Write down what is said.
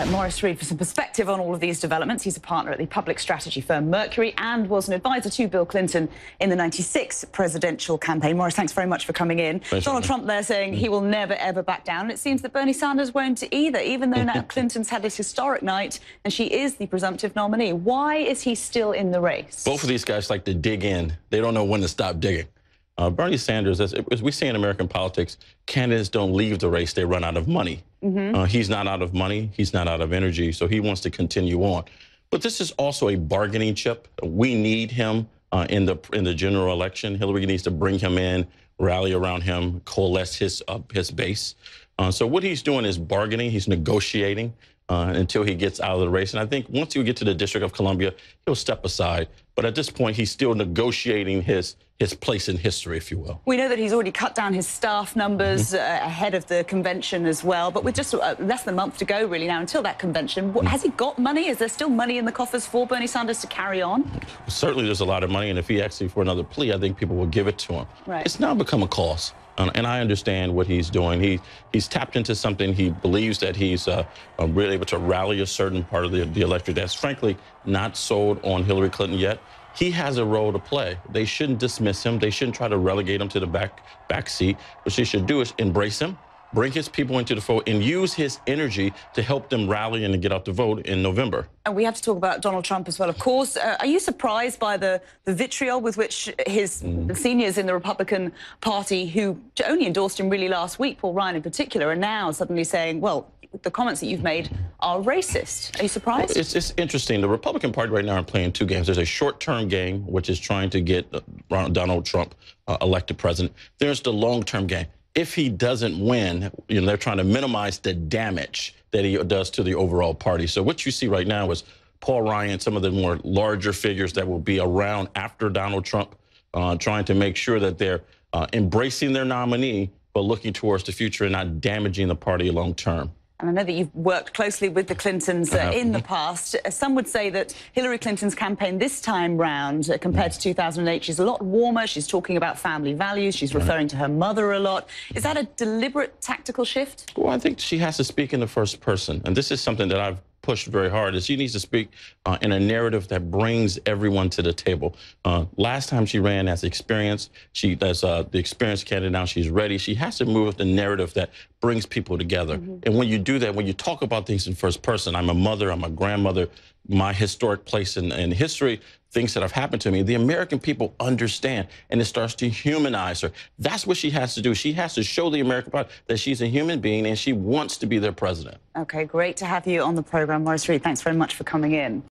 Morris Reid for some perspective on all of these developments. He's a partner at the public strategy firm Mercury and was an advisor to Bill Clinton in the '96 presidential campaign. Morris, thanks very much for coming in. Thanks, Donald Trump there saying he will never, ever back down. And it seems that Bernie Sanders won't either, even though now Clinton's had this historic night and she is the presumptive nominee. Why is he still in the race? Both of these guys like to dig in. They don't know when to stop digging. Bernie Sanders, as we see in American politics, candidates don't leave the race, they run out of money. He's not out of money, he's not out of energy, so he wants to continue on. But this is also a bargaining chip. We need him in the general election. Hillary needs to bring him in, rally around him, coalesce his base. So what he's doing is bargaining, he's negotiating until he gets out of the race. And I think once you get to the District of Columbia, he'll step aside. But at this point, he's still negotiating his place in history, if you will. We know that he's already cut down his staff numbers ahead of the convention as well. But with just less than a month to go, really, now until that convention, has he got money? Is there still money in the coffers for Bernie Sanders to carry on? Certainly there's a lot of money. And if he asks for another plea, I think people will give it to him. Right. It's now become a cause. And I understand what he's doing. He's tapped into something. He believes that he's really able to rally a certain part of the electorate that's frankly not sold on Hillary Clinton yet. He has a role to play. They shouldn't dismiss him. They shouldn't try to relegate him to the back seat. What they should do is embrace him, bring his people into the fold, and use his energy to help them rally and to get out the vote in November. And we have to talk about Donald Trump as well, of course. Are you surprised by the vitriol with which his seniors in the Republican Party, who only endorsed him really last week, Paul Ryan in particular, are now suddenly saying, well, the comments that you've made are racist? Are you surprised? It's interesting. The Republican Party right now are playing two games. There's a short-term game, which is trying to get Donald Trump elected president. There's the long-term game. If he doesn't win, they're trying to minimize the damage that he does to the overall party. So what you see right now is Paul Ryan, some of the more larger figures that will be around after Donald Trump, trying to make sure that they're embracing their nominee, but looking towards the future and not damaging the party long term. And I know that you've worked closely with the Clintons in the past. Some would say that Hillary Clinton's campaign this time round, compared to 2008, she's a lot warmer. She's talking about family values. She's referring to her mother a lot. Is that a deliberate tactical shift? Well, I think she has to speak in the first person. And this is something that I've pushed very hard, is she needs to speak in a narrative that brings everyone to the table. Last time she ran as experienced, as the experienced candidate, now she's ready. She has to move with the narrative that brings people together. And when you do that, when you talk about things in first person, I'm a mother, I'm a grandmother, my historic place in history, things that have happened to me, the American people understand, and it starts to humanize her. That's what she has to do. She has to show the American public that she's a human being and she wants to be their president. Okay, great to have you on the program, Morris Reid. Thanks very much for coming in.